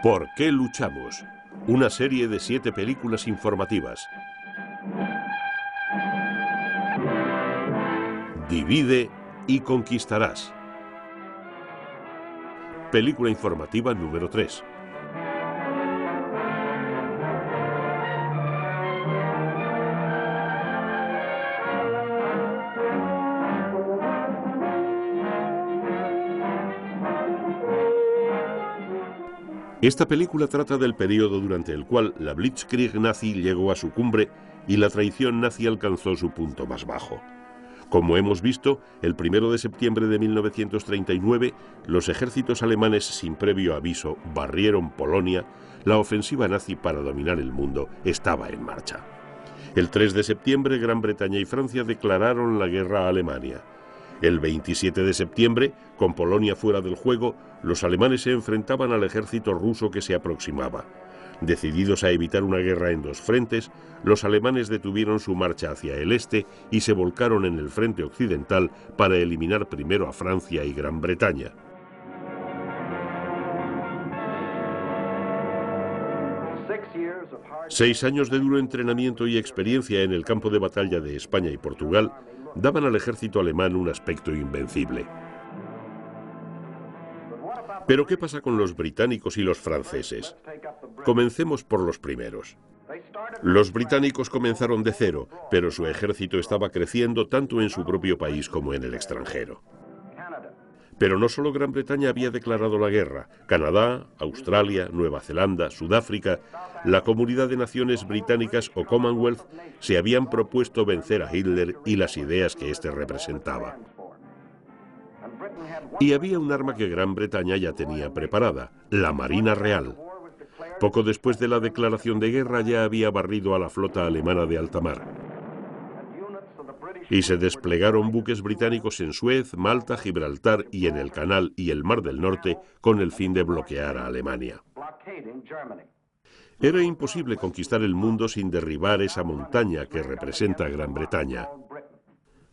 ¿Por qué luchamos? Una serie de 7 películas informativas. Divide y conquistarás. Película informativa número 3. Esta película trata del periodo durante el cual la Blitzkrieg nazi llegó a su cumbre y la traición nazi alcanzó su punto más bajo. Como hemos visto, el 1 de septiembre de 1939, los ejércitos alemanes sin previo aviso barrieron Polonia, la ofensiva nazi para dominar el mundo estaba en marcha. El 3 de septiembre, Gran Bretaña y Francia declararon la guerra a Alemania. El 27 de septiembre, con Polonia fuera del juego, los alemanes se enfrentaban al ejército ruso que se aproximaba. Decididos a evitar una guerra en 2 frentes, los alemanes detuvieron su marcha hacia el este y se volcaron en el frente occidental para eliminar primero a Francia y Gran Bretaña. Seis años de duro entrenamiento y experiencia en el campo de batalla de España y Portugal daban al ejército alemán un aspecto invencible. Pero ¿qué pasa con los británicos y los franceses? Comencemos por los primeros. Los británicos comenzaron de cero, pero su ejército estaba creciendo tanto en su propio país como en el extranjero. Pero no solo Gran Bretaña había declarado la guerra. Canadá, Australia, Nueva Zelanda, Sudáfrica, la Comunidad de Naciones Británicas o Commonwealth se habían propuesto vencer a Hitler y las ideas que éste representaba. Y había un arma que Gran Bretaña ya tenía preparada, la Marina Real. Poco después de la declaración de guerra ya había barrido a la flota alemana de alta mar. Y se desplegaron buques británicos en Suez, Malta, Gibraltar y en el Canal y el Mar del Norte con el fin de bloquear a Alemania. Era imposible conquistar el mundo sin derribar esa montaña que representa Gran Bretaña.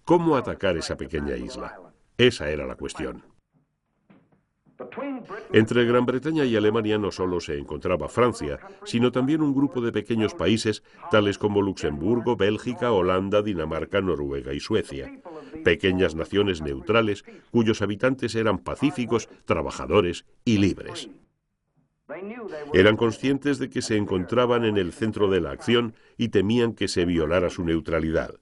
¿Cómo atacar esa pequeña isla? Esa era la cuestión. Entre Gran Bretaña y Alemania no solo se encontraba Francia, sino también un grupo de pequeños países tales como Luxemburgo, Bélgica, Holanda, Dinamarca, Noruega y Suecia. Pequeñas naciones neutrales cuyos habitantes eran pacíficos, trabajadores y libres. Eran conscientes de que se encontraban en el centro de la acción y temían que se violara su neutralidad.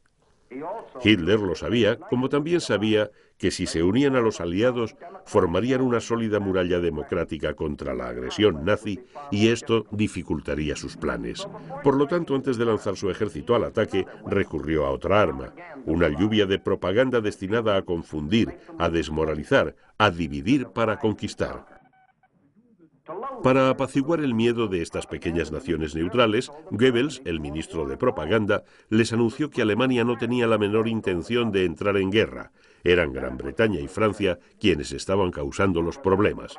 Hitler lo sabía, como también sabía que si se unían a los aliados, formarían una sólida muralla democrática contra la agresión nazi y esto dificultaría sus planes. Por lo tanto, antes de lanzar su ejército al ataque, recurrió a otra arma, una lluvia de propaganda destinada a confundir, a desmoralizar, a dividir para conquistar. Para apaciguar el miedo de estas pequeñas naciones neutrales, Goebbels, el ministro de propaganda, les anunció que Alemania no tenía la menor intención de entrar en guerra. Eran Gran Bretaña y Francia quienes estaban causando los problemas.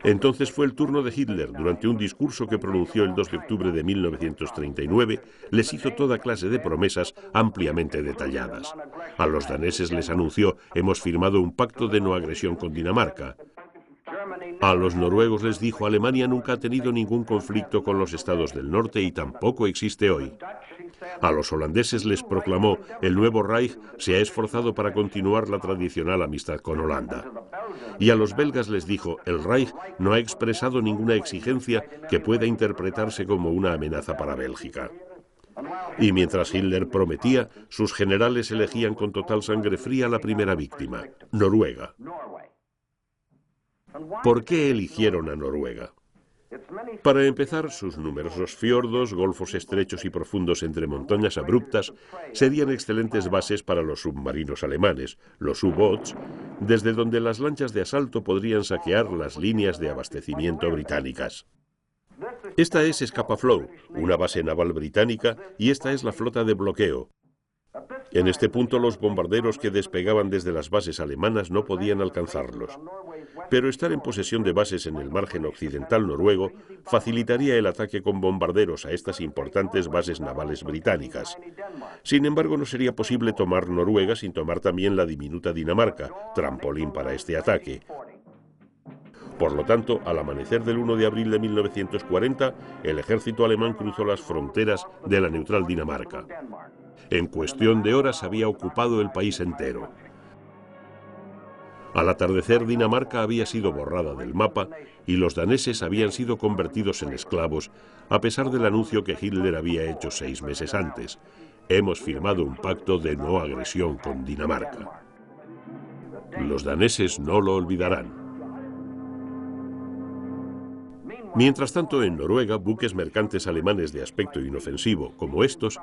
Entonces fue el turno de Hitler. Durante un discurso que pronunció el 2 de octubre de 1939, les hizo toda clase de promesas ampliamente detalladas. A los daneses les anunció: hemos firmado un pacto de no agresión con Dinamarca. A los noruegos les dijo: Alemania nunca ha tenido ningún conflicto con los estados del norte y tampoco existe hoy. A los holandeses les proclamó: el nuevo Reich se ha esforzado para continuar la tradicional amistad con Holanda. Y a los belgas les dijo: el Reich no ha expresado ninguna exigencia que pueda interpretarse como una amenaza para Bélgica. Y mientras Hitler prometía, sus generales elegían con total sangre fría la primera víctima, Noruega. ¿Por qué eligieron a Noruega? Para empezar, sus numerosos fiordos, golfos estrechos y profundos entre montañas abruptas serían excelentes bases para los submarinos alemanes, los U-Boats, desde donde las lanchas de asalto podrían saquear las líneas de abastecimiento británicas. Esta es Scapa Flow, una base naval británica, y esta es la flota de bloqueo. En este punto los bombarderos que despegaban desde las bases alemanas no podían alcanzarlos. Pero estar en posesión de bases en el margen occidental noruego facilitaría el ataque con bombarderos a estas importantes bases navales británicas. Sin embargo, no sería posible tomar Noruega sin tomar también la diminuta Dinamarca, trampolín para este ataque. Por lo tanto, al amanecer del 1 de abril de 1940, el ejército alemán cruzó las fronteras de la neutral Dinamarca. En cuestión de horas había ocupado el país entero. Al atardecer, Dinamarca había sido borrada del mapa y los daneses habían sido convertidos en esclavos, a pesar del anuncio que Hitler había hecho 6 meses antes. Hemos firmado un pacto de no agresión con Dinamarca. Los daneses no lo olvidarán. Mientras tanto, en Noruega, buques mercantes alemanes de aspecto inofensivo, como estos,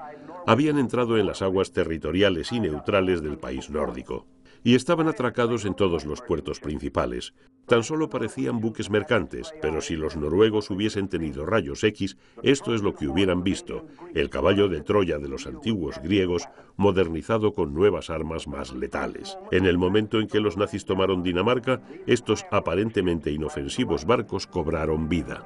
habían entrado en las aguas territoriales y neutrales del país nórdico, y estaban atracados en todos los puertos principales. Tan solo parecían buques mercantes, pero si los noruegos hubiesen tenido rayos X, esto es lo que hubieran visto: el caballo de Troya de los antiguos griegos, modernizado con nuevas armas más letales. En el momento en que los nazis tomaron Dinamarca, estos aparentemente inofensivos barcos cobraron vida.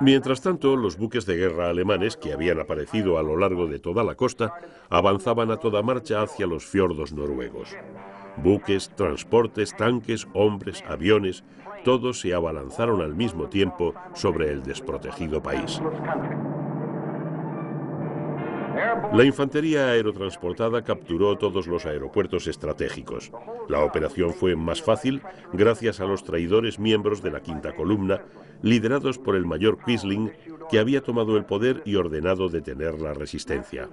Mientras tanto, los buques de guerra alemanes, que habían aparecido a lo largo de toda la costa, avanzaban a toda marcha hacia los fiordos noruegos. Buques, transportes, tanques, hombres, aviones, todos se abalanzaron al mismo tiempo sobre el desprotegido país. La infantería aerotransportada capturó todos los aeropuertos estratégicos. La operación fue más fácil gracias a los traidores miembros de la Quinta Columna, liderados por el mayor Quisling, que había tomado el poder y ordenado detener la resistencia.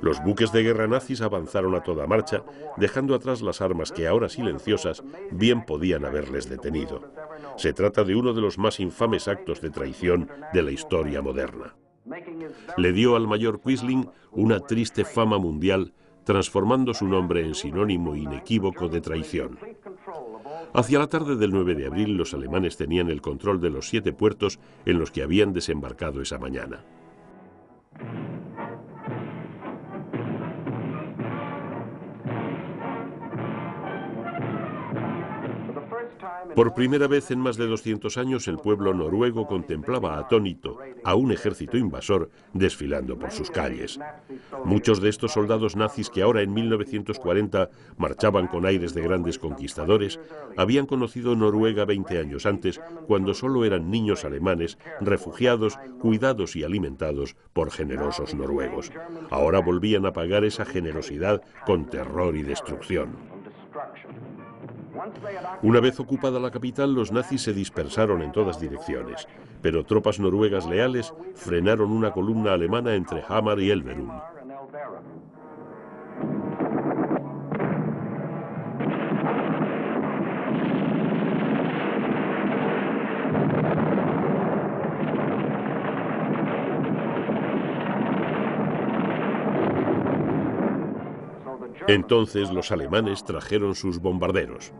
Los buques de guerra nazis avanzaron a toda marcha, dejando atrás las armas que, ahora silenciosas, bien podían haberles detenido. Se trata de uno de los más infames actos de traición de la historia moderna. Le dio al mayor Quisling una triste fama mundial, transformando su nombre en sinónimo inequívoco de traición. Hacia la tarde del 9 de abril, los alemanes tenían el control de los 7 puertos en los que habían desembarcado esa mañana. Por primera vez en más de 200 años, el pueblo noruego contemplaba atónito a un ejército invasor desfilando por sus calles. Muchos de estos soldados nazis que ahora en 1940 marchaban con aires de grandes conquistadores, habían conocido Noruega 20 años antes, cuando solo eran niños alemanes, refugiados, cuidados y alimentados por generosos noruegos. Ahora volvían a pagar esa generosidad con terror y destrucción. Una vez ocupada la capital, los nazis se dispersaron en todas direcciones, pero tropas noruegas leales frenaron una columna alemana entre Hamar y Elverum. Entonces los alemanes trajeron sus bombarderos.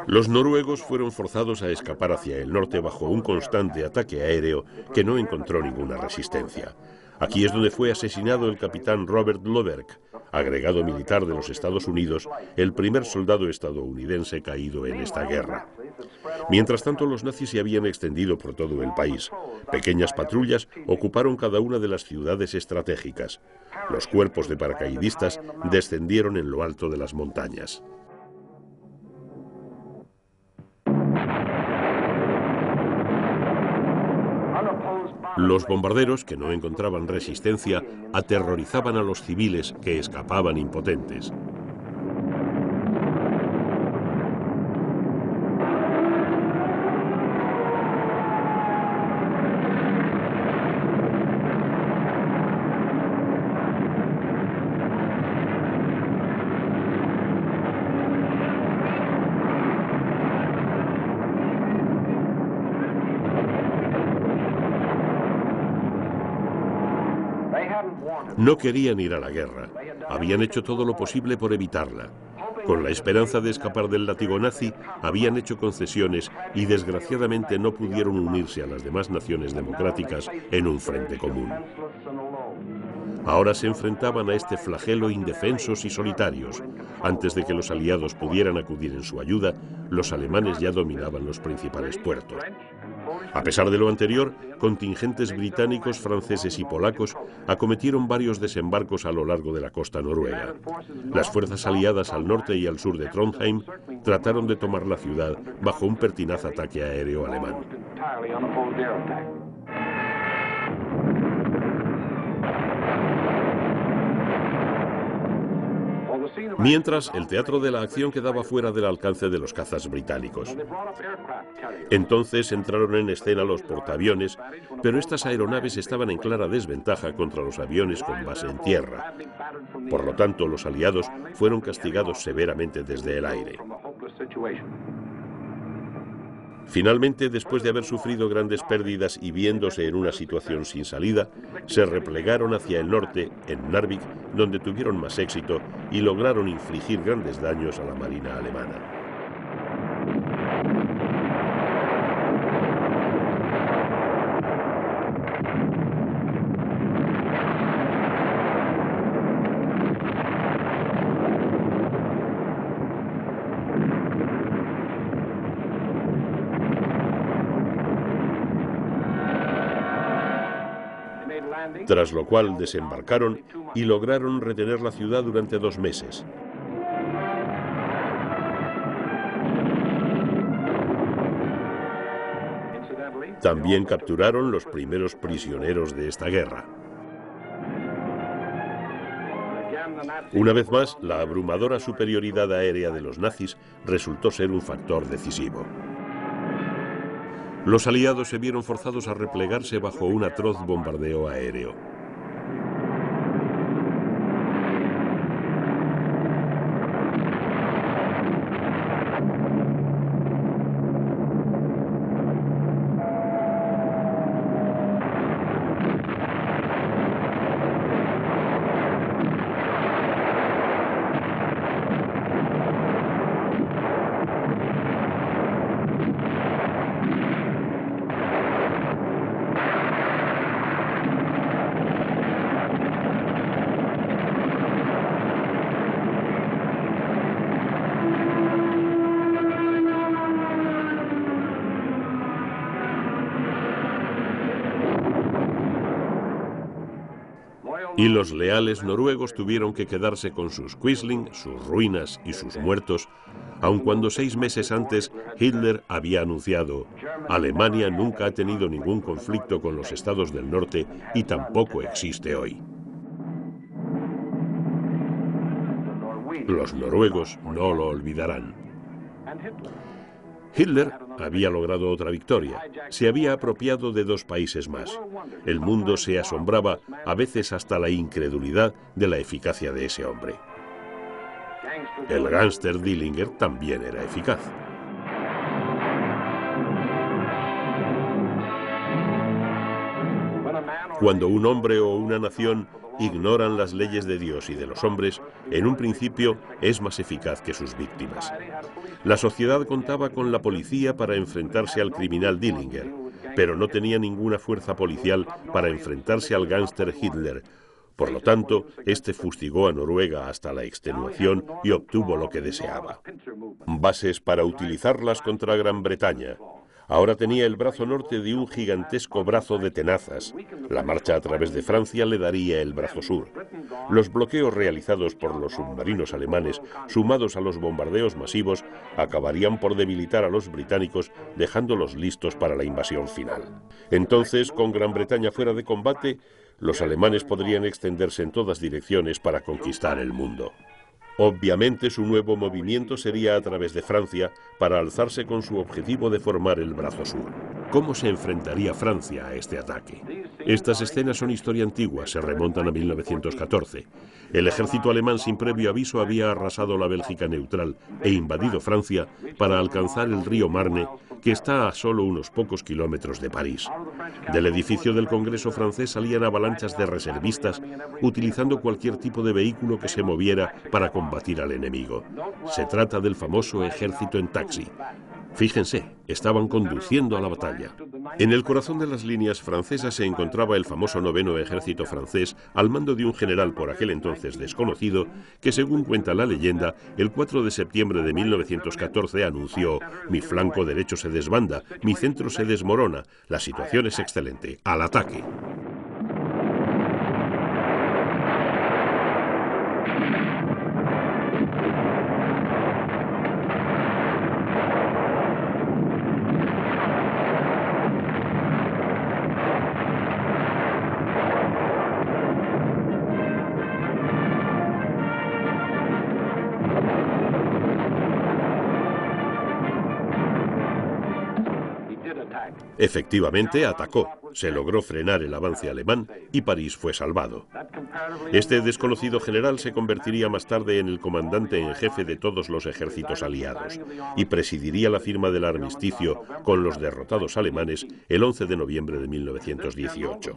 Los noruegos fueron forzados a escapar hacia el norte bajo un constante ataque aéreo que no encontró ninguna resistencia. Aquí es donde fue asesinado el capitán Robert Loberg, agregado militar de los Estados Unidos, el primer soldado estadounidense caído en esta guerra. Mientras tanto, los nazis se habían extendido por todo el país. Pequeñas patrullas ocuparon cada una de las ciudades estratégicas. Los cuerpos de paracaidistas descendieron en lo alto de las montañas. Los bombarderos, que no encontraban resistencia, aterrorizaban a los civiles que escapaban impotentes. No querían ir a la guerra. Habían hecho todo lo posible por evitarla. Con la esperanza de escapar del látigo nazi, habían hecho concesiones y desgraciadamente no pudieron unirse a las demás naciones democráticas en un frente común. Ahora se enfrentaban a este flagelo indefensos y solitarios. Antes de que los aliados pudieran acudir en su ayuda, los alemanes ya dominaban los principales puertos. A pesar de lo anterior, contingentes británicos, franceses y polacos acometieron varios desembarcos a lo largo de la costa noruega. Las fuerzas aliadas al norte y al sur de Trondheim trataron de tomar la ciudad bajo un pertinaz ataque aéreo alemán. Mientras, el teatro de la acción quedaba fuera del alcance de los cazas británicos. Entonces entraron en escena los portaaviones, pero estas aeronaves estaban en clara desventaja contra los aviones con base en tierra. Por lo tanto, los aliados fueron castigados severamente desde el aire. Finalmente, después de haber sufrido grandes pérdidas y viéndose en una situación sin salida, se replegaron hacia el norte, en Narvik, donde tuvieron más éxito y lograron infligir grandes daños a la marina alemana. Tras lo cual desembarcaron y lograron retener la ciudad durante 2 meses. También capturaron los primeros prisioneros de esta guerra. Una vez más, la abrumadora superioridad aérea de los nazis resultó ser un factor decisivo. Los aliados se vieron forzados a replegarse bajo un atroz bombardeo aéreo. Y los leales noruegos tuvieron que quedarse con sus Quisling, sus ruinas y sus muertos, aun cuando 6 meses antes Hitler había anunciado: Alemania nunca ha tenido ningún conflicto con los estados del norte y tampoco existe hoy. Los noruegos no lo olvidarán. Hitler había logrado otra victoria. Se había apropiado de 2 países más. El mundo se asombraba, a veces hasta la incredulidad, de la eficacia de ese hombre. El gánster Dillinger también era eficaz. Cuando un hombre o una nación ignoran las leyes de Dios y de los hombres, en un principio es más eficaz que sus víctimas. La sociedad contaba con la policía para enfrentarse al criminal Dillinger, pero no tenía ninguna fuerza policial para enfrentarse al gánster Hitler. Por lo tanto, este fustigó a Noruega hasta la extenuación y obtuvo lo que deseaba: bases para utilizarlas contra Gran Bretaña. Ahora tenía el brazo norte de un gigantesco brazo de tenazas. La marcha a través de Francia le daría el brazo sur. Los bloqueos realizados por los submarinos alemanes, sumados a los bombardeos masivos, acabarían por debilitar a los británicos, dejándolos listos para la invasión final. Entonces, con Gran Bretaña fuera de combate, los alemanes podrían extenderse en todas direcciones para conquistar el mundo. Obviamente, su nuevo movimiento sería a través de Francia, para alzarse con su objetivo de formar el brazo sur. cómo se enfrentaría Francia a este ataque. Estas escenas son historia antigua, se remontan a 1914. El ejército alemán sin previo aviso había arrasado la Bélgica neutral e invadido Francia para alcanzar el río Marne, que está a solo unos pocos kilómetros de París. Del edificio del Congreso francés salían avalanchas de reservistas utilizando cualquier tipo de vehículo que se moviera para combatir al enemigo. Se trata del famoso ejército en taxi. Fíjense, estaban conduciendo a la batalla. En el corazón de las líneas francesas se encontraba el famoso 9º Ejército francés al mando de un general por aquel entonces desconocido que, según cuenta la leyenda, el 4 de septiembre de 1914 anunció: mi flanco derecho se desbanda, mi centro se desmorona, la situación es excelente, al ataque. Efectivamente, atacó. Se logró frenar el avance alemán y París fue salvado. Este desconocido general se convertiría más tarde en el comandante en jefe de todos los ejércitos aliados y presidiría la firma del armisticio con los derrotados alemanes el 11 de noviembre de 1918.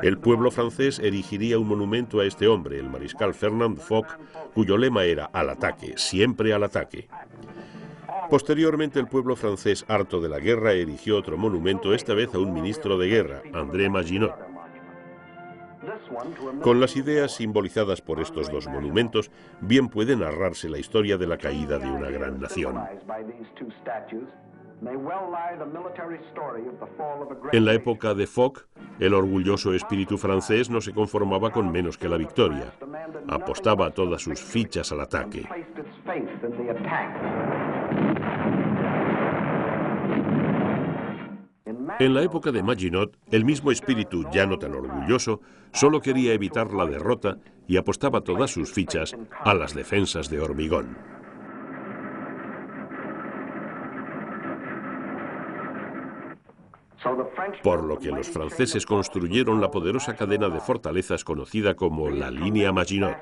El pueblo francés erigiría un monumento a este hombre, el mariscal Fernand Foch, cuyo lema era «Al ataque, siempre al ataque». Posteriormente, el pueblo francés, harto de la guerra, erigió otro monumento, esta vez a un ministro de guerra, André Maginot. Con las ideas simbolizadas por estos dos monumentos, bien puede narrarse la historia de la caída de una gran nación. En la época de Foch, el orgulloso espíritu francés no se conformaba con menos que la victoria. Apostaba todas sus fichas al ataque. En la época de Maginot, el mismo espíritu, ya no tan orgulloso, solo quería evitar la derrota y apostaba todas sus fichas a las defensas de hormigón. Por lo que los franceses construyeron la poderosa cadena de fortalezas conocida como la línea Maginot.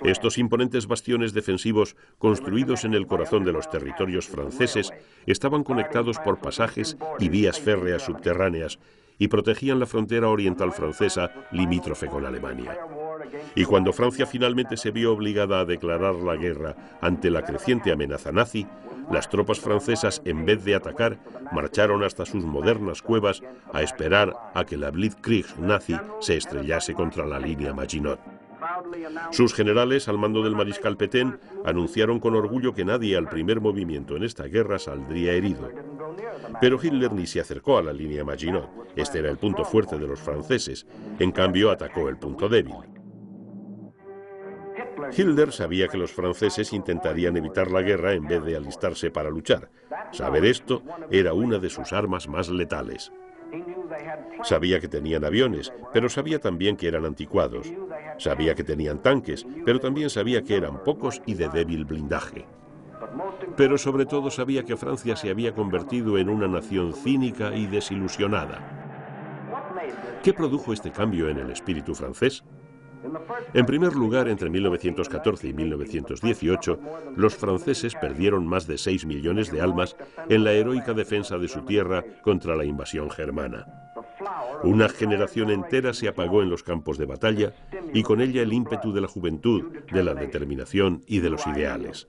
Estos imponentes bastiones defensivos, construidos en el corazón de los territorios franceses, estaban conectados por pasajes y vías férreas subterráneas y protegían la frontera oriental francesa limítrofe con Alemania. Y cuando Francia finalmente se vio obligada a declarar la guerra ante la creciente amenaza nazi, las tropas francesas, en vez de atacar, marcharon hasta sus modernas cuevas a esperar a que la Blitzkrieg nazi se estrellase contra la línea Maginot. Sus generales, al mando del mariscal Pétain, anunciaron con orgullo que nadie al primer movimiento en esta guerra saldría herido. Pero Hitler ni se acercó a la línea Maginot. Este era el punto fuerte de los franceses. En cambio, atacó el punto débil. Hitler sabía que los franceses intentarían evitar la guerra en vez de alistarse para luchar. Saber esto era una de sus armas más letales. Sabía que tenían aviones, pero sabía también que eran anticuados. Sabía que tenían tanques, pero también sabía que eran pocos y de débil blindaje. Pero sobre todo sabía que Francia se había convertido en una nación cínica y desilusionada. ¿Qué produjo este cambio en el espíritu francés? En primer lugar, entre 1914 y 1918, los franceses perdieron más de 6 millones de almas en la heroica defensa de su tierra contra la invasión germana. Una generación entera se apagó en los campos de batalla y con ella el ímpetu de la juventud, de la determinación y de los ideales.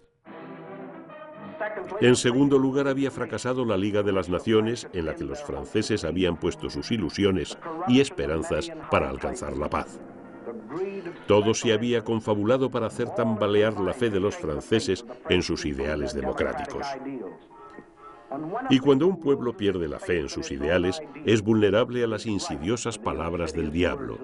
En segundo lugar, había fracasado la Liga de las Naciones, en la que los franceses habían puesto sus ilusiones y esperanzas para alcanzar la paz. Todo se había confabulado para hacer tambalear la fe de los franceses en sus ideales democráticos. Y cuando un pueblo pierde la fe en sus ideales, es vulnerable a las insidiosas palabras del diablo.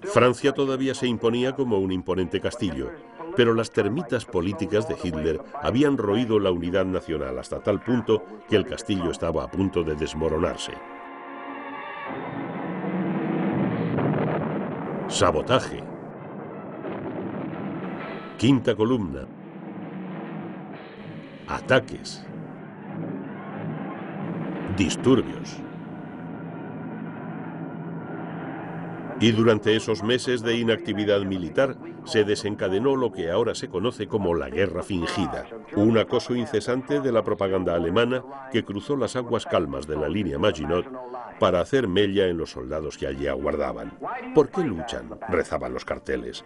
Francia todavía se imponía como un imponente castillo, pero las termitas políticas de Hitler habían roído la unidad nacional hasta tal punto que el castillo estaba a punto de desmoronarse. Sabotaje. Quinta columna. ataques, disturbios. Y durante esos meses de inactividad militar se desencadenó lo que ahora se conoce como la guerra fingida, un acoso incesante de la propaganda alemana que cruzó las aguas calmas de la línea Maginot para hacer mella en los soldados que allí aguardaban. ¿Por qué luchan?, rezaban los carteles.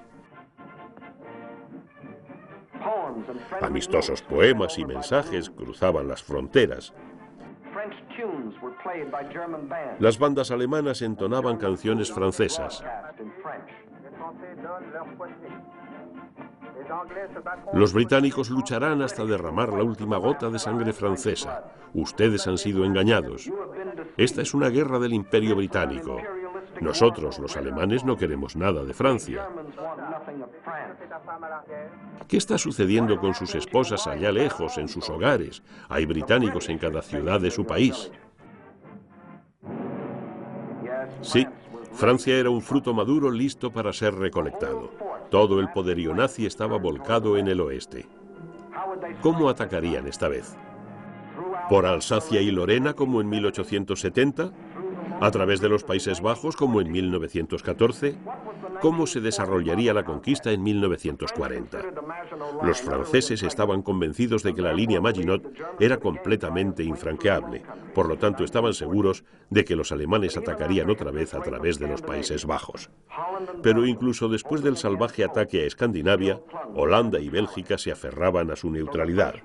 Amistosos poemas y mensajes cruzaban las fronteras. Las bandas alemanas entonaban canciones francesas. Los británicos lucharán hasta derramar la última gota de sangre francesa. Ustedes han sido engañados. Esta es una guerra del Imperio Británico. Nosotros, los alemanes, no queremos nada de Francia. ¿Qué está sucediendo con sus esposas allá lejos, en sus hogares? Hay británicos en cada ciudad de su país. Sí, Francia era un fruto maduro listo para ser recolectado. Todo el poderío nazi estaba volcado en el oeste. ¿Cómo atacarían esta vez? ¿Por Alsacia y Lorena como en 1870? ¿A través de los Países Bajos como en 1914? ¿Cómo se desarrollaría la conquista en 1940? Los franceses estaban convencidos de que la línea Maginot era completamente infranqueable, por lo tanto estaban seguros de que los alemanes atacarían otra vez a través de los Países Bajos. Pero incluso después del salvaje ataque a Escandinavia, Holanda y Bélgica se aferraban a su neutralidad.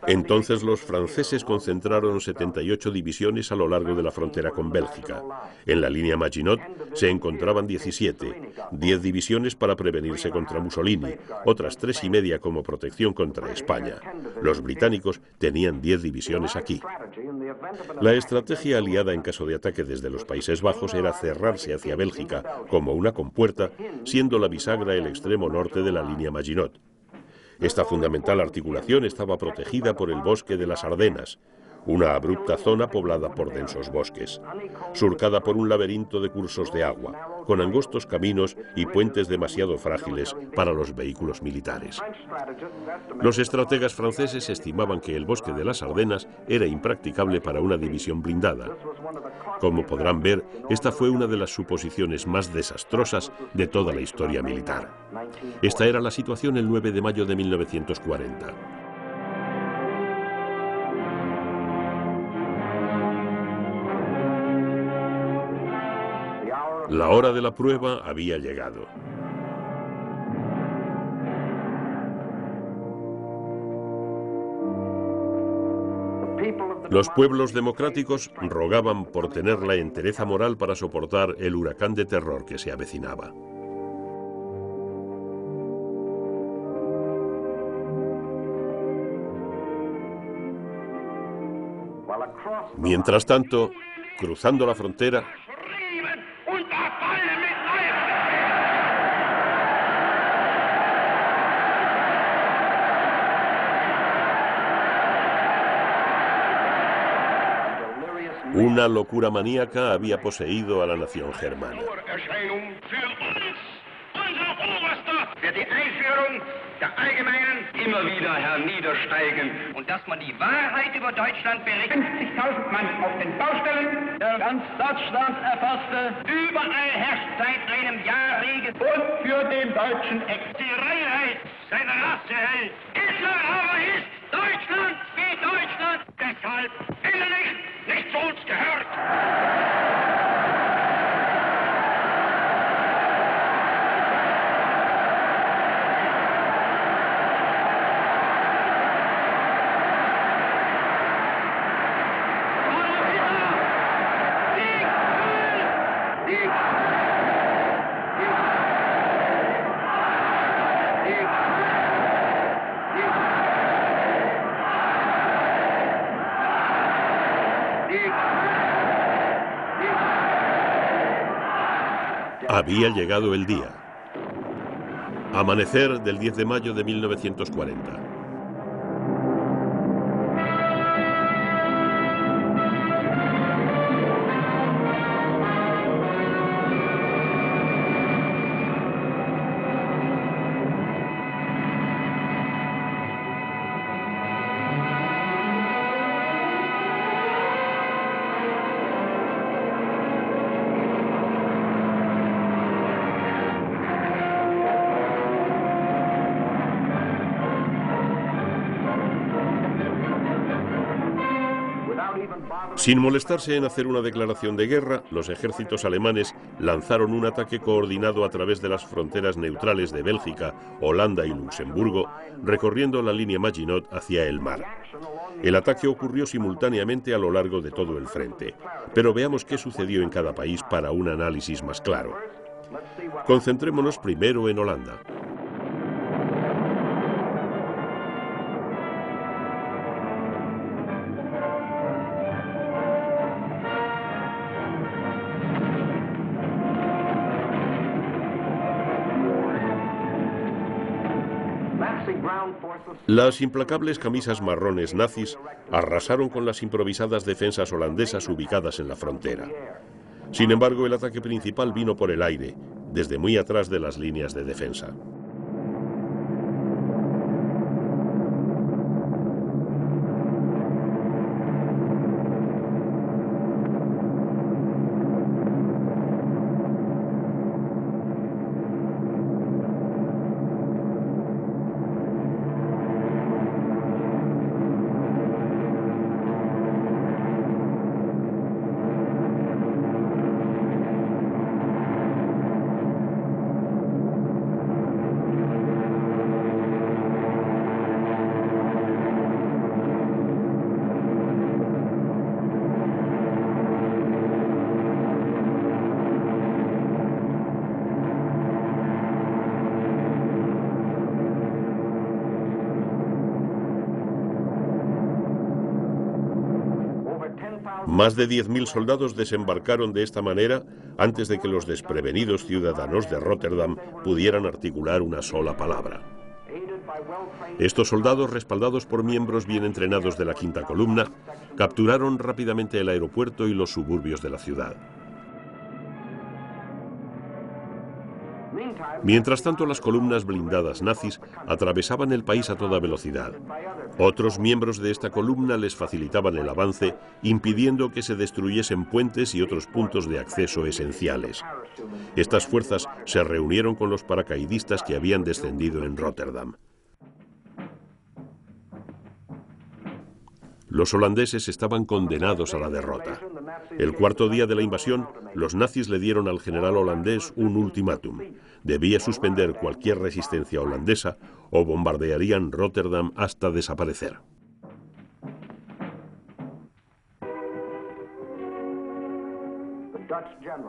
Entonces los franceses concentraron 78 divisiones a lo largo de la frontera con Bélgica. En la línea Maginot se encontraban 17, 10 divisiones para prevenirse contra Mussolini, otras 3,5 como protección contra España. Los británicos tenían 10 divisiones aquí. La estrategia aliada en caso de ataque desde los Países Bajos era cerrarse hacia Bélgica como una compuerta, siendo la bisagra el extremo norte de la línea Maginot. Esta fundamental articulación estaba protegida por el bosque de las Ardenas, una abrupta zona poblada por densos bosques, surcada por un laberinto de cursos de agua, con angostos caminos y puentes demasiado frágiles para los vehículos militares. Los estrategas franceses estimaban que el bosque de las Ardenas era impracticable para una división blindada. Como podrán ver, esta fue una de las suposiciones más desastrosas de toda la historia militar. Esta era la situación el 9 de mayo de 1940. La hora de la prueba había llegado. Los pueblos democráticos rogaban por tener la entereza moral para soportar el huracán de terror que se avecinaba. Mientras tanto, cruzando la frontera, una locura maníaca había poseído a la nación germana. Immer wieder herniedersteigen. Und dass man die Wahrheit über Deutschland berichtet. 50.000 Mann auf den Baustellen. Ganz Deutschland erfasste. Überall herrscht seit einem Jahr Regen. Und für den deutschen Die Reinheit seiner Rasse hält. Hitler aber ist Deutschland wie Deutschland. Deshalb innerlich nicht zu uns gehört. Había llegado el día. Amanecer del 10 de mayo de 1940. Sin molestarse en hacer una declaración de guerra, los ejércitos alemanes lanzaron un ataque coordinado a través de las fronteras neutrales de Bélgica, Holanda y Luxemburgo, recorriendo la línea Maginot hacia el mar. El ataque ocurrió simultáneamente a lo largo de todo el frente, pero veamos qué sucedió en cada país para un análisis más claro. Concentrémonos primero en Holanda. Las implacables camisas marrones nazis arrasaron con las improvisadas defensas holandesas ubicadas en la frontera. Sin embargo, el ataque principal vino por el aire, desde muy atrás de las líneas de defensa. Más de 10.000 soldados desembarcaron de esta manera antes de que los desprevenidos ciudadanos de Rotterdam pudieran articular una sola palabra. Estos soldados, respaldados por miembros bien entrenados de la quinta columna, capturaron rápidamente el aeropuerto y los suburbios de la ciudad. Mientras tanto, las columnas blindadas nazis atravesaban el país a toda velocidad. Otros miembros de esta columna les facilitaban el avance, impidiendo que se destruyesen puentes y otros puntos de acceso esenciales. Estas fuerzas se reunieron con los paracaidistas que habían descendido en Rotterdam. Los holandeses estaban condenados a la derrota. El cuarto día de la invasión, los nazis le dieron al general holandés un ultimátum. Debía suspender cualquier resistencia holandesa o bombardearían Rotterdam hasta desaparecer.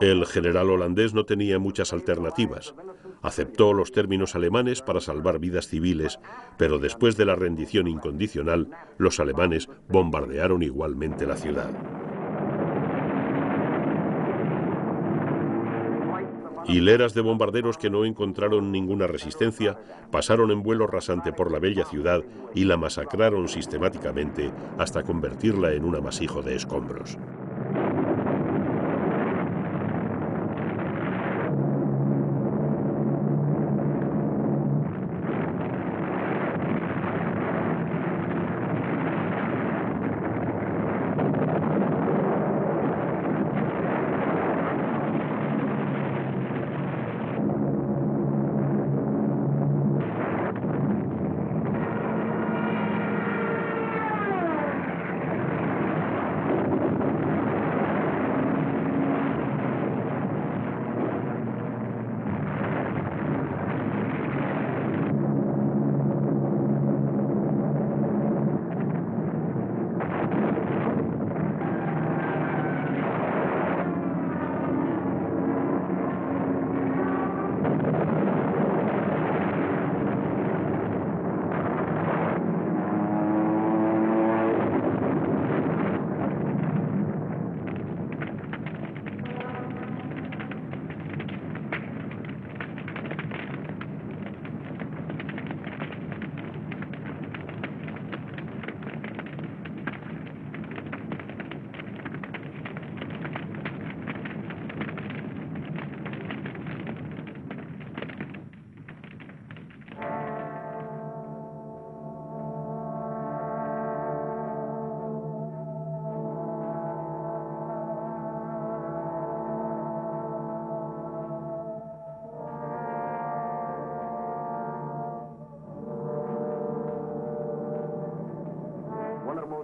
El general holandés no tenía muchas alternativas. Aceptó los términos alemanes para salvar vidas civiles, pero después de la rendición incondicional, los alemanes bombardearon igualmente la ciudad. Hileras de bombarderos que no encontraron ninguna resistencia pasaron en vuelo rasante por la bella ciudad y la masacraron sistemáticamente hasta convertirla en un amasijo de escombros.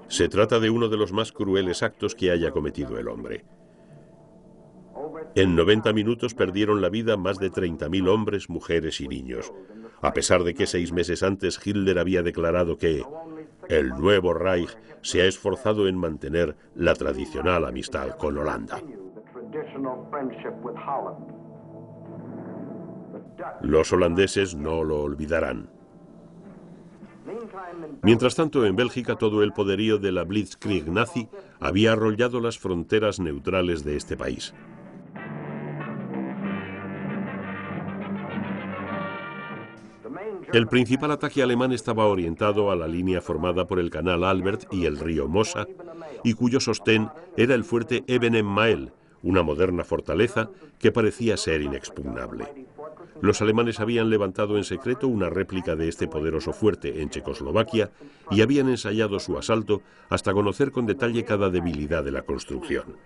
Se trata de uno de los más crueles actos que haya cometido el hombre. En 90 minutos perdieron la vida más de 30.000 hombres, mujeres y niños, a pesar de que 6 meses antes Hitler había declarado que el nuevo Reich se ha esforzado en mantener la tradicional amistad con Holanda. Los holandeses no lo olvidarán. Mientras tanto, en Bélgica todo el poderío de la Blitzkrieg nazi había arrollado las fronteras neutrales de este país. El principal ataque alemán estaba orientado a la línea formada por el canal Albert y el río Mosa, y cuyo sostén era el fuerte Eben-em-Mael, una moderna fortaleza que parecía ser inexpugnable. Los alemanes habían levantado en secreto una réplica de este poderoso fuerte en Checoslovaquia y habían ensayado su asalto hasta conocer con detalle cada debilidad de la construcción.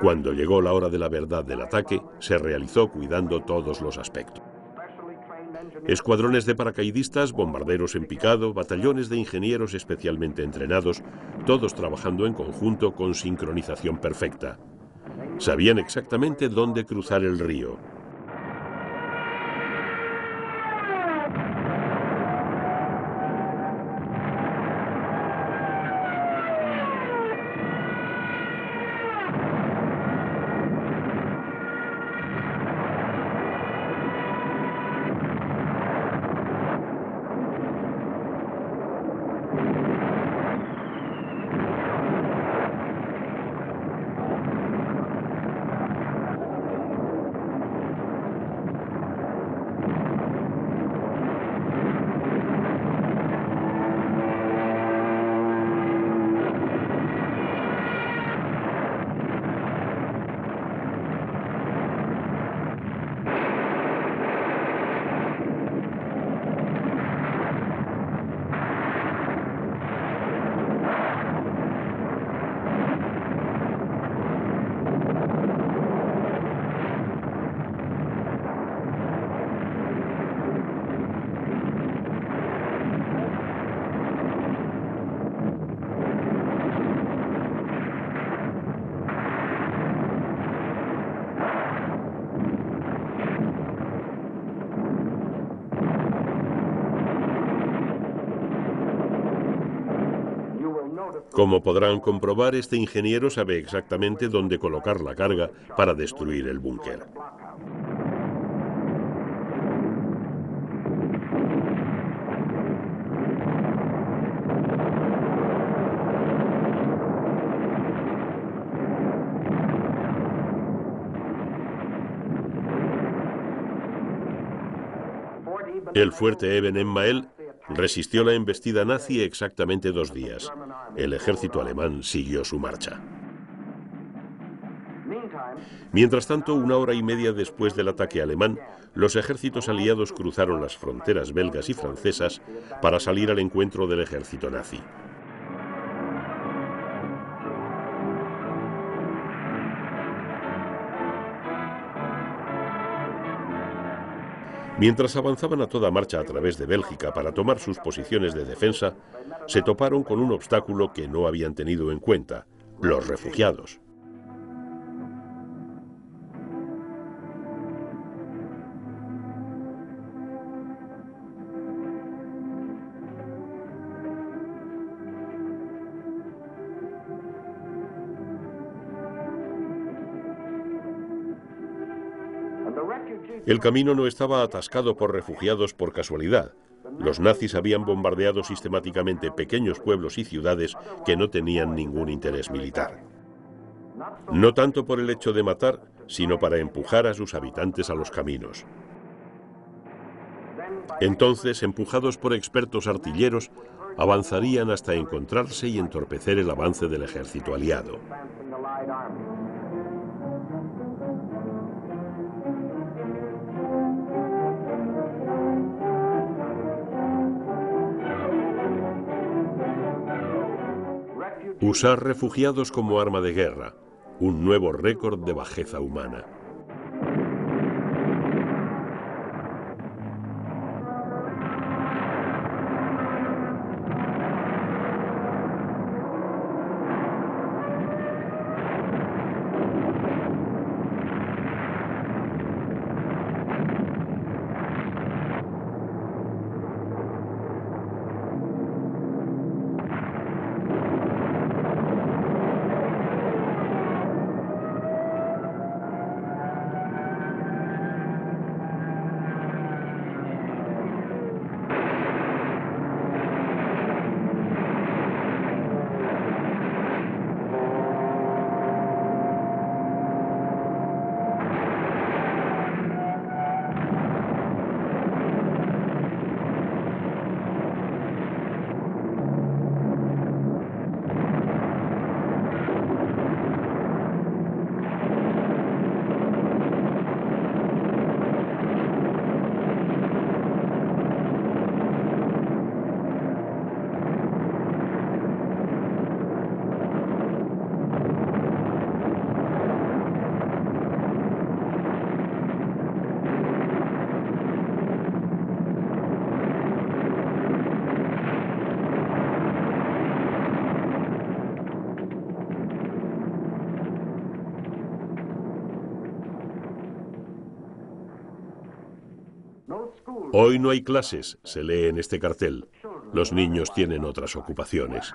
Cuando llegó la hora de la verdad del ataque, se realizó cuidando todos los aspectos. Escuadrones de paracaidistas, bombarderos en picado, batallones de ingenieros especialmente entrenados, todos trabajando en conjunto con sincronización perfecta. Sabían exactamente dónde cruzar el río. Como podrán comprobar, este ingeniero sabe exactamente dónde colocar la carga para destruir el búnker. El fuerte Eben-em-Mael resistió la embestida nazi exactamente 2 días. El ejército alemán siguió su marcha. Mientras tanto, 1 hora y media después del ataque alemán, los ejércitos aliados cruzaron las fronteras belgas y francesas para salir al encuentro del ejército nazi. Mientras avanzaban a toda marcha a través de Bélgica para tomar sus posiciones de defensa, se toparon con un obstáculo que no habían tenido en cuenta: los refugiados. El camino no estaba atascado por refugiados por casualidad. Los nazis habían bombardeado sistemáticamente pequeños pueblos y ciudades que no tenían ningún interés militar. No tanto por el hecho de matar, sino para empujar a sus habitantes a los caminos. Entonces, empujados por expertos artilleros, avanzarían hasta encontrarse y entorpecer el avance del ejército aliado. Usar refugiados como arma de guerra, un nuevo récord de bajeza humana. Hoy no hay clases, se lee en este cartel. Los niños tienen otras ocupaciones.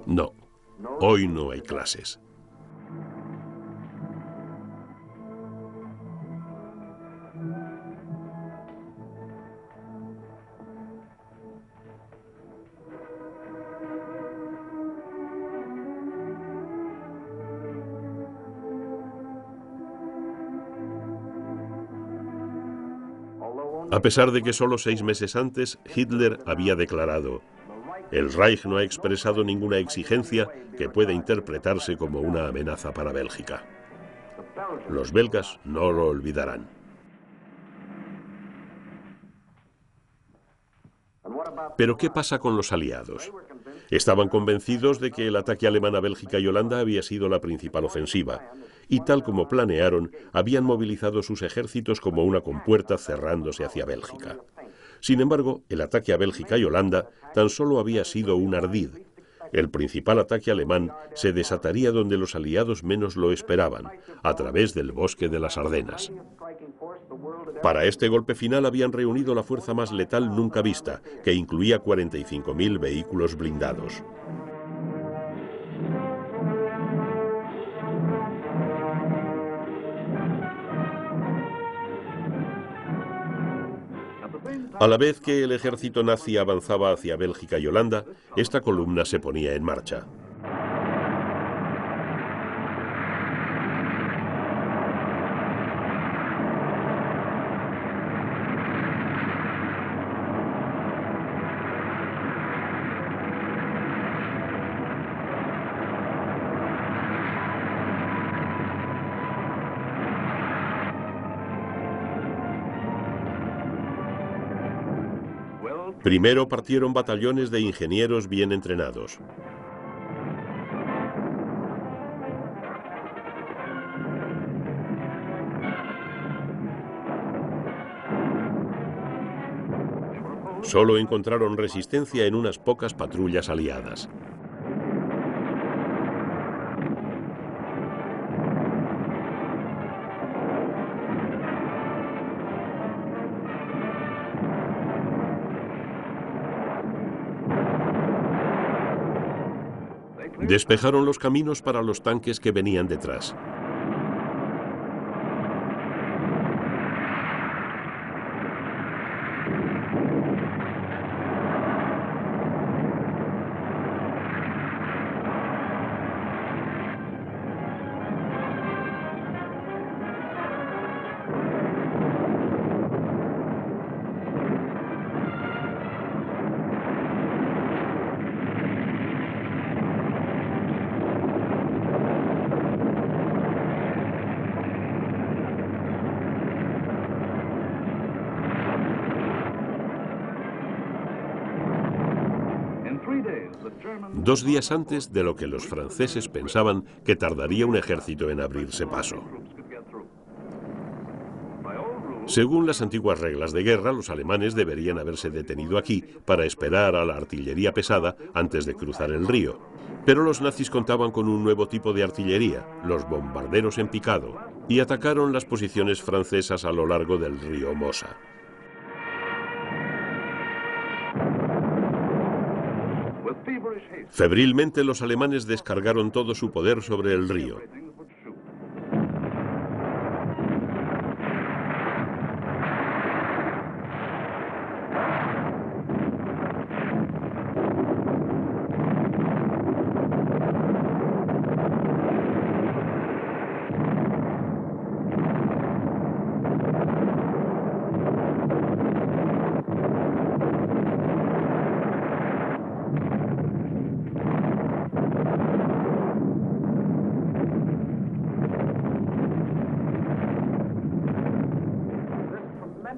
No, hoy no hay clases. A pesar de que solo 6 meses antes Hitler había declarado: el Reich no ha expresado ninguna exigencia que pueda interpretarse como una amenaza para Bélgica. Los belgas no lo olvidarán. Pero ¿qué pasa con los aliados? Estaban convencidos de que el ataque alemán a Bélgica y Holanda había sido la principal ofensiva, y tal como planearon, habían movilizado sus ejércitos como una compuerta cerrándose hacia Bélgica. Sin embargo, el ataque a Bélgica y Holanda tan solo había sido un ardid. El principal ataque alemán se desataría donde los aliados menos lo esperaban, a través del bosque de las Ardenas. Para este golpe final habían reunido la fuerza más letal nunca vista, que incluía 45.000 vehículos blindados. A la vez que el ejército nazi avanzaba hacia Bélgica y Holanda, esta columna se ponía en marcha. Primero partieron batallones de ingenieros bien entrenados. Solo encontraron resistencia en unas pocas patrullas aliadas. Despejaron los caminos para los tanques que venían detrás. Dos días antes de lo que los franceses pensaban que tardaría un ejército en abrirse paso. Según las antiguas reglas de guerra, los alemanes deberían haberse detenido aquí para esperar a la artillería pesada antes de cruzar el río. Pero los nazis contaban con un nuevo tipo de artillería, los bombarderos en picado, y atacaron las posiciones francesas a lo largo del río Mosa. Febrilmente los alemanes descargaron todo su poder sobre el río.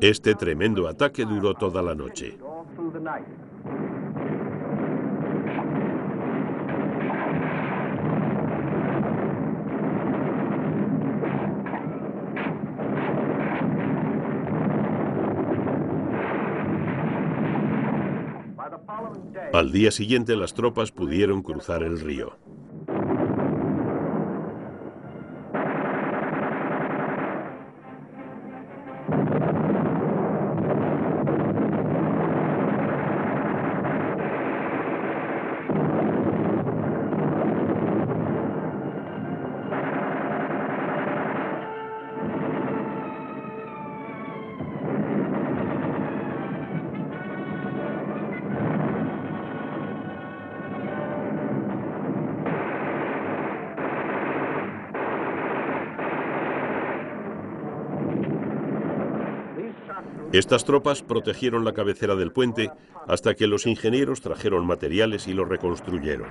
Este tremendo ataque duró toda la noche. Al día siguiente las tropas pudieron cruzar el río. Estas tropas protegieron la cabecera del puente hasta que los ingenieros trajeron materiales y lo reconstruyeron.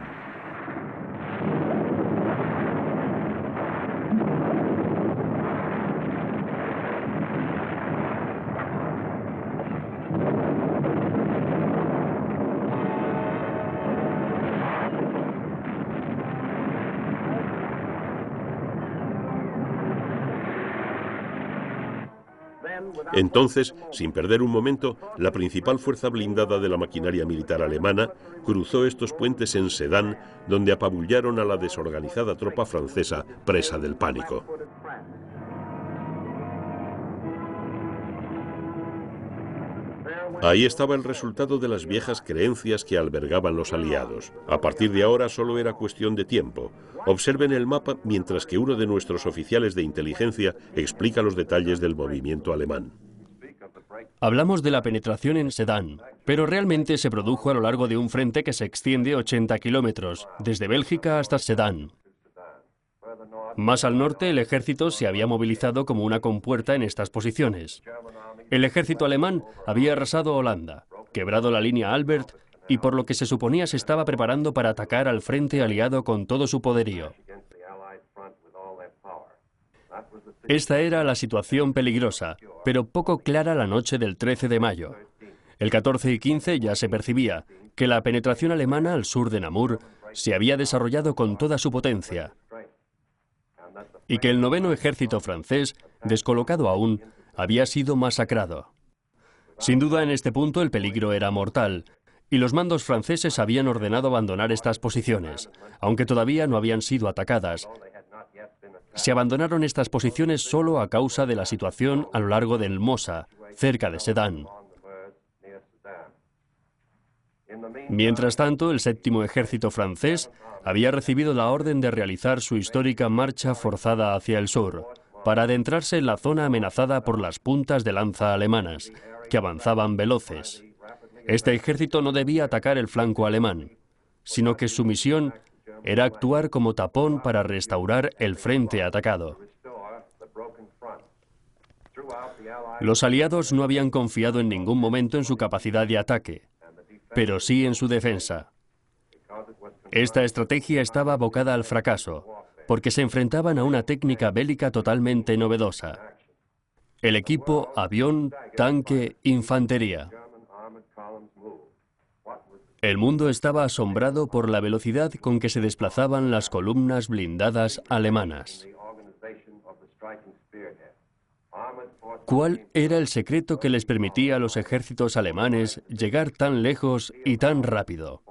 Entonces, sin perder un momento, la principal fuerza blindada de la maquinaria militar alemana cruzó estos puentes en Sedan, donde apabullaron a la desorganizada tropa francesa presa del pánico. Ahí estaba el resultado de las viejas creencias que albergaban los aliados. A partir de ahora solo era cuestión de tiempo. Observen el mapa mientras que uno de nuestros oficiales de inteligencia explica los detalles del movimiento alemán. Hablamos de la penetración en Sedan, pero realmente se produjo a lo largo de un frente que se extiende 80 kilómetros, desde Bélgica hasta Sedan. Más al norte, el ejército se había movilizado como una compuerta en estas posiciones. El ejército alemán había arrasado Holanda, quebrado la línea Albert y por lo que se suponía se estaba preparando para atacar al frente aliado con todo su poderío. Esta era la situación peligrosa, pero poco clara la noche del 13 de mayo. El 14 y 15 ya se percibía que la penetración alemana al sur de Namur se había desarrollado con toda su potencia y que el 9º ejército francés, descolocado aún, había sido masacrado. Sin duda en este punto el peligro era mortal y los mandos franceses habían ordenado abandonar estas posiciones, aunque todavía no habían sido atacadas. Se abandonaron estas posiciones solo a causa de la situación a lo largo del Mosa, cerca de Sedan. Mientras tanto, el 7º ejército francés había recibido la orden de realizar su histórica marcha forzada hacia el sur, para adentrarse en la zona amenazada por las puntas de lanza alemanas, que avanzaban veloces. Este ejército no debía atacar el flanco alemán, sino que su misión era actuar como tapón para restaurar el frente atacado. Los aliados no habían confiado en ningún momento en su capacidad de ataque, pero sí en su defensa. Esta estrategia estaba abocada al fracaso, porque se enfrentaban a una técnica bélica totalmente novedosa. El equipo avión, tanque, infantería. El mundo estaba asombrado por la velocidad con que se desplazaban las columnas blindadas alemanas. ¿Cuál era el secreto que les permitía a los ejércitos alemanes llegar tan lejos y tan rápido?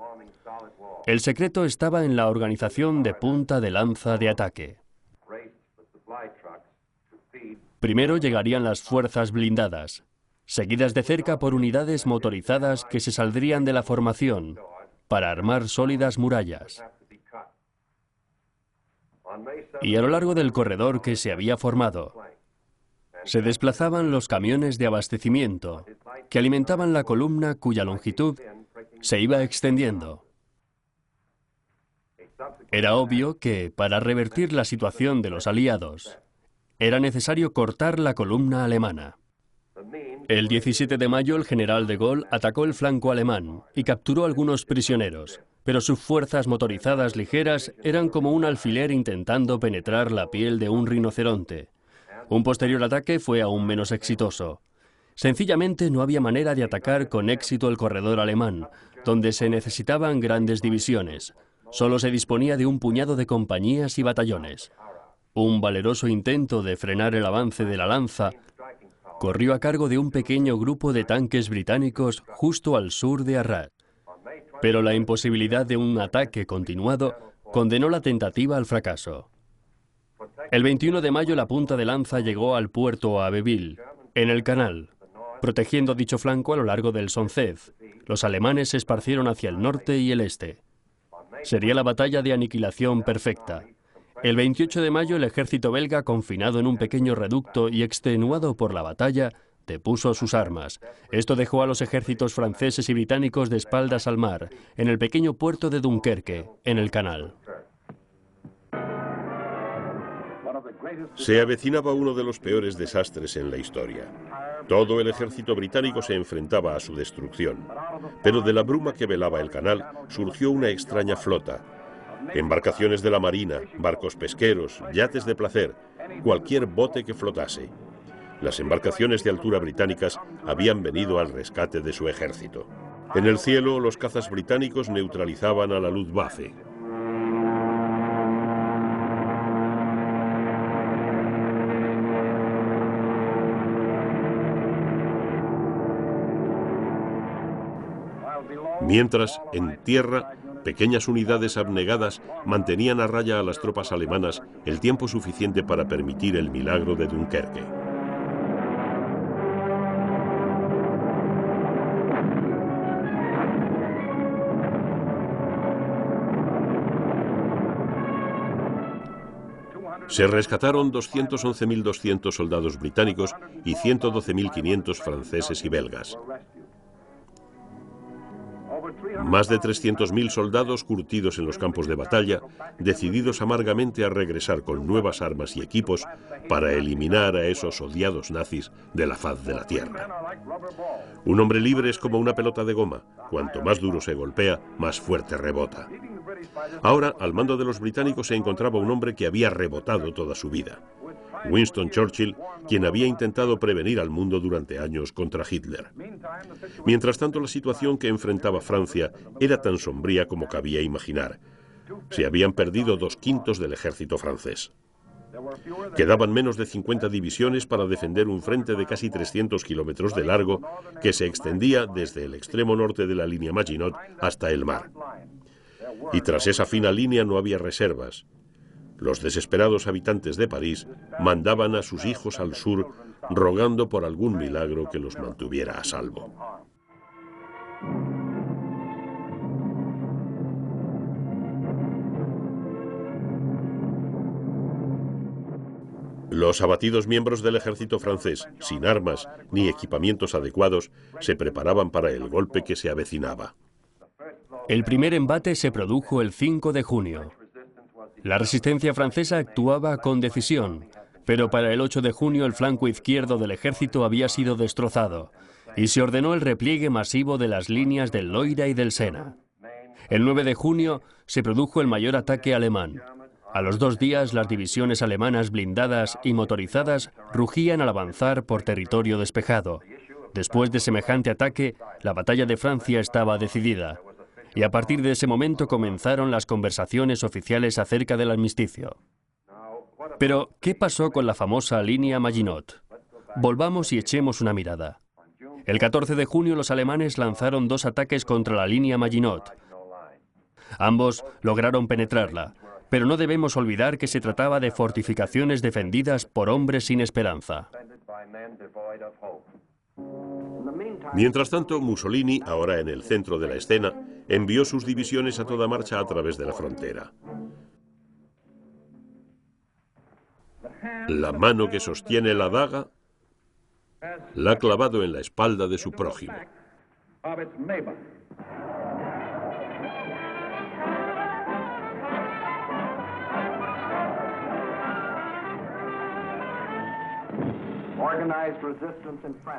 El secreto estaba en la organización de punta de lanza de ataque. Primero llegarían las fuerzas blindadas, seguidas de cerca por unidades motorizadas que se saldrían de la formación para armar sólidas murallas. Y a lo largo del corredor que se había formado, se desplazaban los camiones de abastecimiento que alimentaban la columna cuya longitud se iba extendiendo. Era obvio que, para revertir la situación de los aliados, era necesario cortar la columna alemana. El 17 de mayo el general de Gaulle atacó el flanco alemán y capturó algunos prisioneros, pero sus fuerzas motorizadas ligeras eran como un alfiler intentando penetrar la piel de un rinoceronte. Un posterior ataque fue aún menos exitoso. Sencillamente no había manera de atacar con éxito el corredor alemán, donde se necesitaban grandes divisiones. Solo se disponía de un puñado de compañías y batallones. Un valeroso intento de frenar el avance de la lanza corrió a cargo de un pequeño grupo de tanques británicos justo al sur de Arras. Pero la imposibilidad de un ataque continuado condenó la tentativa al fracaso. El 21 de mayo la punta de lanza llegó al puerto Abbeville, en el canal. Protegiendo dicho flanco a lo largo del Soncez, los alemanes se esparcieron hacia el norte y el este. Sería la batalla de aniquilación perfecta. El 28 de mayo el ejército belga, confinado en un pequeño reducto y extenuado por la batalla, depuso sus armas. Esto dejó a los ejércitos franceses y británicos de espaldas al mar, en el pequeño puerto de Dunkerque, en el canal. Se avecinaba uno de los peores desastres en la historia. Todo el ejército británico se enfrentaba a su destrucción. Pero de la bruma que velaba el canal surgió una extraña flota. Embarcaciones de la marina, barcos pesqueros, yates de placer, cualquier bote que flotase. Las embarcaciones de altura británicas habían venido al rescate de su ejército. En el cielo, los cazas británicos neutralizaban a la Luftwaffe. Mientras, en tierra, pequeñas unidades abnegadas mantenían a raya a las tropas alemanas el tiempo suficiente para permitir el milagro de Dunkerque. Se rescataron 211.200 soldados británicos y 112.500 franceses y belgas. Más de 300.000 soldados curtidos en los campos de batalla, decididos amargamente a regresar con nuevas armas y equipos para eliminar a esos odiados nazis de la faz de la tierra. Un hombre libre es como una pelota de goma. Cuanto más duro se golpea, más fuerte rebota. Ahora, al mando de los británicos se encontraba un hombre que había rebotado toda su vida. Winston Churchill, quien había intentado prevenir al mundo durante años contra Hitler. Mientras tanto, la situación que enfrentaba Francia era tan sombría como cabía imaginar. Se habían perdido 2/5 del ejército francés. Quedaban menos de 50 divisiones para defender un frente de casi 300 kilómetros de largo que se extendía desde el extremo norte de la línea Maginot hasta el mar. Y tras esa fina línea no había reservas. Los desesperados habitantes de París mandaban a sus hijos al sur rogando por algún milagro que los mantuviera a salvo. Los abatidos miembros del ejército francés, sin armas ni equipamientos adecuados, se preparaban para el golpe que se avecinaba. El primer embate se produjo el 5 de junio. La resistencia francesa actuaba con decisión, pero para el 8 de junio el flanco izquierdo del ejército había sido destrozado y se ordenó el repliegue masivo de las líneas del Loira y del Sena. El 9 de junio se produjo el mayor ataque alemán. A los 2 días las divisiones alemanas blindadas y motorizadas rugían al avanzar por territorio despejado. Después de semejante ataque, la batalla de Francia estaba decidida. Y a partir de ese momento comenzaron las conversaciones oficiales acerca del armisticio. Pero, ¿qué pasó con la famosa línea Maginot? Volvamos y echemos una mirada. El 14 de junio los alemanes lanzaron 2 ataques contra la línea Maginot. Ambos lograron penetrarla, pero no debemos olvidar que se trataba de fortificaciones defendidas por hombres sin esperanza. Mientras tanto, Mussolini, ahora en el centro de la escena, envió sus divisiones a toda marcha a través de la frontera. La mano que sostiene la daga la ha clavado en la espalda de su prójimo.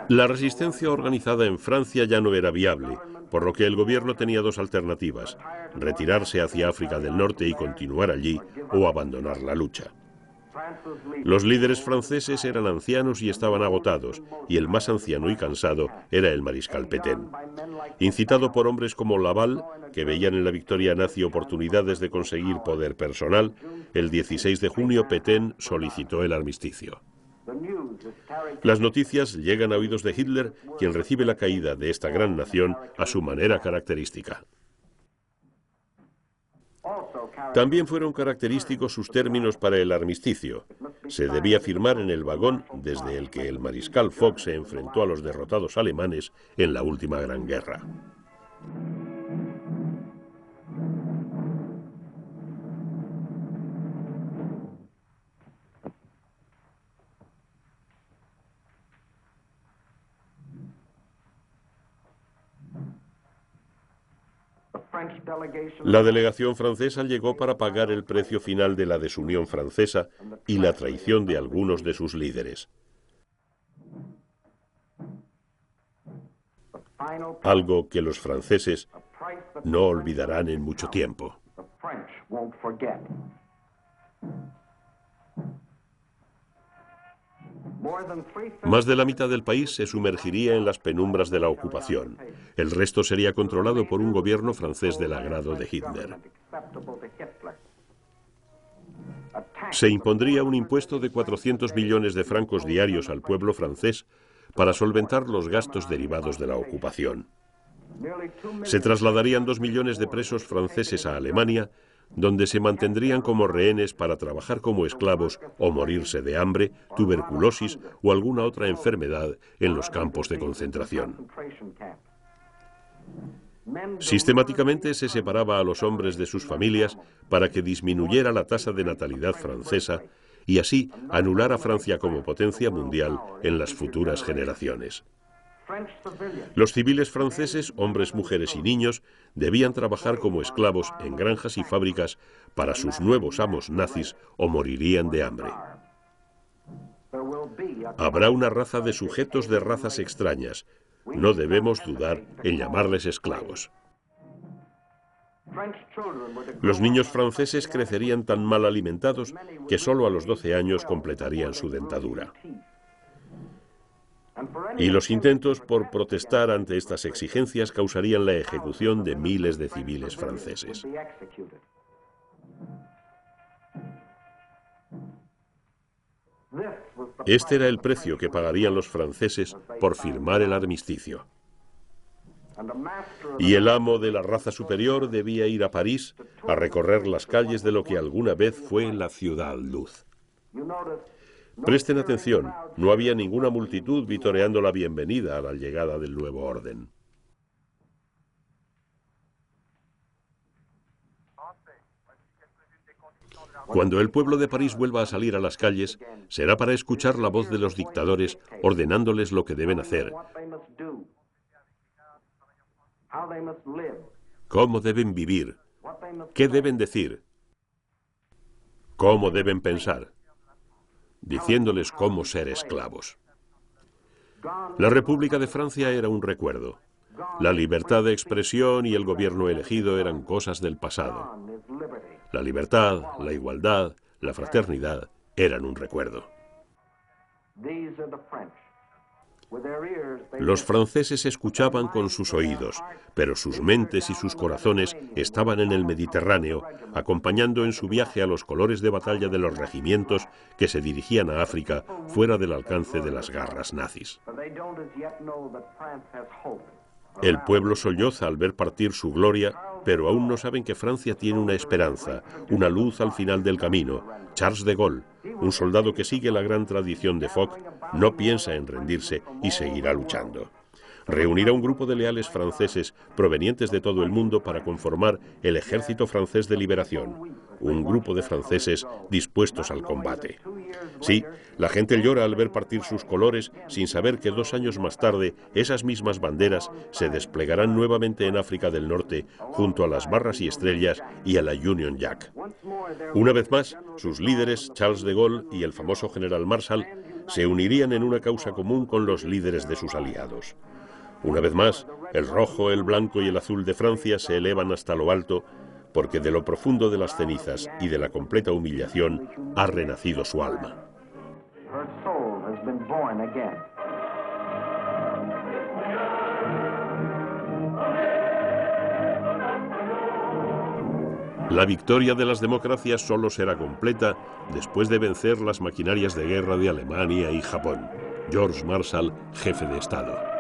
La resistencia organizada en Francia ya no era viable, por lo que el gobierno tenía 2 alternativas: retirarse hacia África del Norte y continuar allí, o abandonar la lucha. Los líderes franceses eran ancianos y estaban agotados, y el más anciano y cansado era el mariscal Pétain. Incitado por hombres como Laval, que veían en la victoria nazi oportunidades de conseguir poder personal, el 16 de junio Pétain solicitó el armisticio. Las noticias llegan a oídos de Hitler, quien recibe la caída de esta gran nación a su manera característica. También fueron característicos sus términos para el armisticio. Se debía firmar en el vagón desde el que el mariscal Foch se enfrentó a los derrotados alemanes en la última Gran Guerra. La delegación francesa llegó para pagar el precio final de la desunión francesa y la traición de algunos de sus líderes. Algo que los franceses no olvidarán en mucho tiempo. Más de la mitad del país se sumergiría en las penumbras de la ocupación. El resto sería controlado por un gobierno francés del agrado de Hitler. Se impondría un impuesto de 400 millones de francos diarios al pueblo francés para solventar los gastos derivados de la ocupación. Se trasladarían 2 millones de presos franceses a Alemania, donde se mantendrían como rehenes para trabajar como esclavos o morirse de hambre, tuberculosis o alguna otra enfermedad en los campos de concentración. Sistemáticamente se separaba a los hombres de sus familias para que disminuyera la tasa de natalidad francesa y así anular a Francia como potencia mundial en las futuras generaciones. Los civiles franceses, hombres, mujeres y niños, debían trabajar como esclavos en granjas y fábricas para sus nuevos amos nazis o morirían de hambre. Habrá una raza de sujetos de razas extrañas. No debemos dudar en llamarles esclavos. Los niños franceses crecerían tan mal alimentados que solo a los 12 años completarían su dentadura. Y los intentos por protestar ante estas exigencias causarían la ejecución de miles de civiles franceses. Este era el precio que pagarían los franceses por firmar el armisticio. Y el amo de la raza superior debía ir a París a recorrer las calles de lo que alguna vez fue la Ciudad Luz. Presten atención, no había ninguna multitud vitoreando la bienvenida a la llegada del nuevo orden. Cuando el pueblo de París vuelva a salir a las calles, será para escuchar la voz de los dictadores ordenándoles lo que deben hacer, cómo deben vivir, qué deben decir, cómo deben pensar, diciéndoles cómo ser esclavos. La República de Francia era un recuerdo. La libertad de expresión y el gobierno elegido eran cosas del pasado. La libertad, la igualdad, la fraternidad eran un recuerdo. Los franceses escuchaban con sus oídos, pero sus mentes y sus corazones estaban en el Mediterráneo, acompañando en su viaje a los colores de batalla de los regimientos que se dirigían a África fuera del alcance de las garras nazis. El pueblo solloza al ver partir su gloria, pero aún no saben que Francia tiene una esperanza, una luz al final del camino. Charles de Gaulle, un soldado que sigue la gran tradición de Foch, no piensa en rendirse y seguirá luchando. Reunirá un grupo de leales franceses provenientes de todo el mundo para conformar el Ejército Francés de Liberación, un grupo de franceses dispuestos al combate. Sí, la gente llora al ver partir sus colores sin saber que 2 años más tarde esas mismas banderas se desplegarán nuevamente en África del Norte junto a las barras y estrellas y a la Union Jack. Una vez más, sus líderes, Charles de Gaulle y el famoso general Marshall, se unirían en una causa común con los líderes de sus aliados. Una vez más, el rojo, el blanco y el azul de Francia se elevan hasta lo alto, porque de lo profundo de las cenizas y de la completa humillación ha renacido su alma. La victoria de las democracias solo será completa después de vencer las maquinarias de guerra de Alemania y Japón. George Marshall, jefe de Estado.